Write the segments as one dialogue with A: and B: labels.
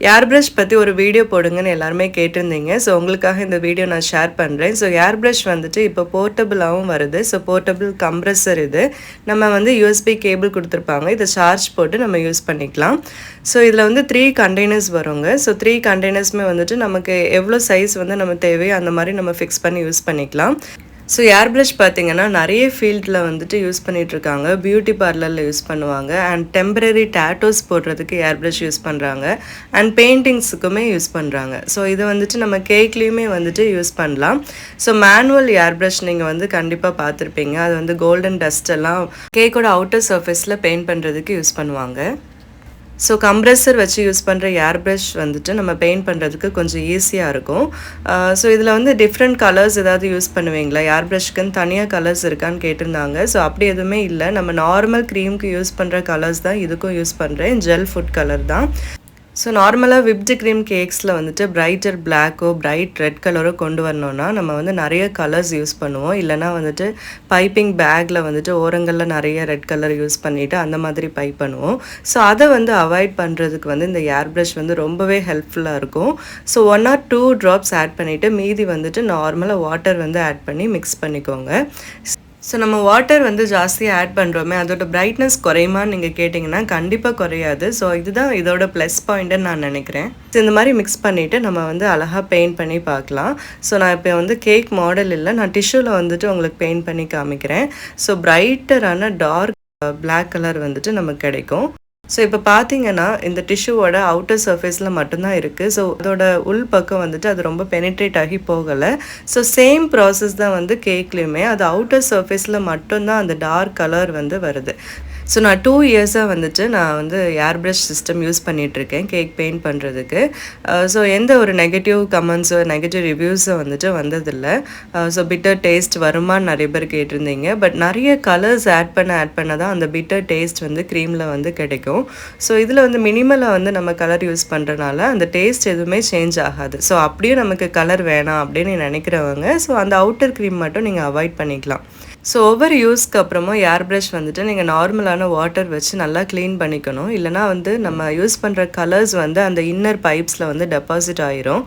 A: ஏர் brush பற்றி ஒரு video போடுங்கன்னு எல்லாருமே கேட்டிருந்தீங்க. ஸோ உங்களுக்காக இந்த வீடியோ நான் ஷேர் பண்ணுறேன். ஸோ ஏர் பிரஷ் வந்துட்டு இப்போ போர்ட்டபுளாகவும் வருது. ஸோ போர்ட்டபிள் கம்ப்ரெசர் இது. நம்ம வந்து யூஎஸ்பி கேபிள் கொடுத்துருப்பாங்க. இதை சார்ஜ் போட்டு நம்ம யூஸ் பண்ணிக்கலாம். ஸோ இதில் வந்து 3 கண்டெய்னர்ஸ் வருங்க. ஸோ 3 கண்டெய்னர்ஸுமே வந்துட்டு நமக்கு எவ்வளோ சைஸ் வந்து நம்ம தேவையோ அந்த மாதிரி நம்ம ஃபிக்ஸ் பண்ணி யூஸ் பண்ணிக்கலாம். ஸோ ஏர் பிரஷ் பார்த்திங்கன்னா நிறைய ஃபீல்டில் வந்துட்டு யூஸ் பண்ணிகிட்ருக்காங்க. பியூட்டி பார்லரில் யூஸ் பண்ணுவாங்க, அண்ட் டெம்பரரி டேட்டோஸ் போடுறதுக்கு ஏர் பிரஷ் யூஸ் பண்ணுறாங்க, அண்ட் பெயிண்டிங்ஸுக்குமே யூஸ் பண்ணுறாங்க. ஸோ இது வந்துட்டு நம்ம கேக்லேயுமே வந்துட்டு யூஸ் பண்ணலாம். ஸோ மேனுவல் ஏர் பிரஷ் நீங்கள் வந்து கண்டிப்பாக பார்த்துருப்பீங்க. அது வந்து கோல்டன் டஸ்ட் எல்லாம் கேக்கோட அவுட்டர் சர்ஃபேஸில் பெயிண்ட் பண்ணுறதுக்கு யூஸ் பண்ணுவாங்க. ஸோ கம்ப்ரெசர் வச்சு யூஸ் பண்ணுற ஏர் பிரஷ் வந்துட்டு நம்ம பெயிண்ட் பண்ணுறதுக்கு கொஞ்சம் ஈஸியாக இருக்கும். ஸோ இதில் வந்து டிஃப்ரெண்ட் கலர்ஸ் ஏதாவது யூஸ் பண்ணுவீங்களா? ஏர் பிரஷ்க்குன்னு தனியாக கலர்ஸ் இருக்கான்னு கேட்டிருந்தாங்க. ஸோ அப்படி எதுவுமே இல்லை. நம்ம நார்மல் க்ரீமுக்கு யூஸ் பண்ணுற கலர்ஸ் தான் இதுக்கும் யூஸ் பண்ணுறேன். ஜெல் ஃபுட் கலர் தான். ஸோ நார்மலாக விப்டு க்ரீம் கேக்ஸில் வந்துட்டு பிரைட்டர் பிளாக்கோ பிரைட் ரெட் கலரோ கொண்டு வரணுன்னா நம்ம வந்து நிறைய கலர்ஸ் யூஸ் பண்ணுவோம். இல்லைனா வந்துட்டு பைப்பிங் பேக்கில் வந்துட்டு ஓரங்களில் நிறைய ரெட் கலர் யூஸ் பண்ணிவிட்டு அந்த மாதிரி பைப் பண்ணுவோம். ஸோ அதை வந்து அவாய்ட் பண்ணுறதுக்கு வந்து இந்த ஏர் பிரஷ் வந்து ரொம்பவே ஹெல்ப்ஃபுல்லாக இருக்கும். ஸோ 1 or 2 ட்ராப்ஸ் ஆட் பண்ணிவிட்டு மீதி வந்துட்டு நார்மலாக வாட்டர் வந்து ஆட் பண்ணி மிக்ஸ் பண்ணிக்கோங்க. ஸோ நம்ம வாட்டர் வந்து ஜாஸ்தியாக ஆட் பண்ணுறோமே, அதோட பிரைட்னஸ் குறையுமான்னு நீங்கள் கேட்டிங்கன்னா கண்டிப்பாக குறையாது. ஸோ இதுதான் இதோட ப்ளஸ் பாயிண்ட்டுன்னு நான் நினைக்கிறேன். ஸோ இந்த மாதிரி மிக்ஸ் பண்ணிவிட்டு நம்ம வந்து அழகாக பெயிண்ட் பண்ணி பார்க்கலாம். ஸோ நான் இப்போ வந்து கேக் மாடல் இல்லை, நான் டிஷ்யூவில் வந்துட்டு உங்களுக்கு பெயிண்ட் பண்ணி காமிக்கிறேன். ஸோ பிரைட்டரான டார்க் பிளாக் கலர் வந்துட்டு நமக்கு கிடைக்கும். ஸோ இப்போ பார்த்தீங்கன்னா இந்த டிஷ்யூவோட அவுட்டர் சர்ஃபேஸில் மட்டும்தான் இருக்குது. ஸோ அதோட உள் பக்கம் வந்துட்டு அது ரொம்ப பெனிட்ரேட் ஆகி போகலை. ஸோ சேம் ப்ராசஸ் தான் வந்து கேக்லேயுமே, அது அவுட்டர் சர்ஃபேஸில் மட்டும்தான் அந்த டார்க் கலர் வந்து வருது. ஸோ நான் 2 இயர்ஸாக வந்துட்டு நான் வந்து ஏர் பிரஷ் சிஸ்டம் யூஸ் பண்ணிகிட்ருக்கேன் கேக் பெயிண்ட் பண்ணுறதுக்கு. ஸோ எந்த ஒரு நெகட்டிவ் கமெண்ட்ஸோ நெகட்டிவ் ரிவ்யூஸோ வந்துட்டு வந்ததில்லை. ஸோ பிட்டர் டேஸ்ட் வருமானு நிறைய பேர் கேட்டிருந்தீங்க. பட் நிறைய கலர்ஸ் ஆட் பண்ண தான் அந்த பிட்டர் டேஸ்ட் வந்து க்ரீமில் வந்து கிடைக்கும். ஸோ இதில் வந்து மினிமலாக வந்து நம்ம கலர் யூஸ் பண்ணுறனால அந்த டேஸ்ட் எதுவுமே சேஞ்ச் ஆகாது. ஸோ அப்படியே நமக்கு கலர் வேணாம் அப்படின்னு நினைக்கிறவங்க ஸோ அந்த அவுட்டர் க்ரீம் மட்டும் நீங்கள் அவாய்ட் பண்ணிக்கலாம். ஸோ ஒவ்வொரு யூஸ்க்கு அப்புறமும் ஏர் பிரஷ் வந்துட்டு நீங்கள் நார்மலான வாட்டர் வச்சு நல்லா க்ளீன் பண்ணிக்கணும். இல்லைனா வந்து நம்ம யூஸ் பண்ணுற கலர்ஸ் வந்து அந்த இன்னர் பைப்ஸில் வந்து டெபாசிட் ஆயிரும்.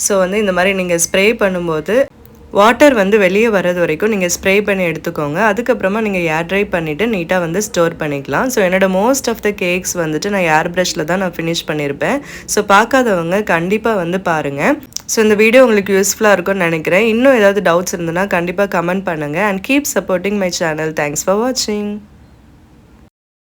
A: ஸோ வந்து இந்த மாதிரி நீங்கள் ஸ்ப்ரே பண்ணும்போது வாட்டர் வந்து வெளியே வர்றது வரைக்கும் நீங்கள் ஸ்ப்ரே பண்ணி எடுத்துக்கோங்க. அதுக்கப்புறமா நீங்கள் ஏர் ட்ரை பண்ணிவிட்டு நீட்டாக வந்து ஸ்டோர் பண்ணிக்கலாம். ஸோ என்னோடய மோஸ்ட் ஆஃப் த கேக்ஸ் வந்துட்டு நான் ஏர் பிரஷில் தான் நான் ஃபினிஷ் பண்ணியிருப்பேன். ஸோ பார்க்காதவங்க கண்டிப்பாக வந்து பாருங்கள். ஸோ இந்த வீடியோ உங்களுக்கு யூஸ்ஃபுல்லாக இருக்கும்னு நினைக்கிறேன். இன்னும் ஏதாவது டவுட்ஸ் இருந்ததுன்னா கண்டிப்பாக கமெண்ட் பண்ணுங்கள். And keep supporting my channel. Thanks for வாட்சிங்.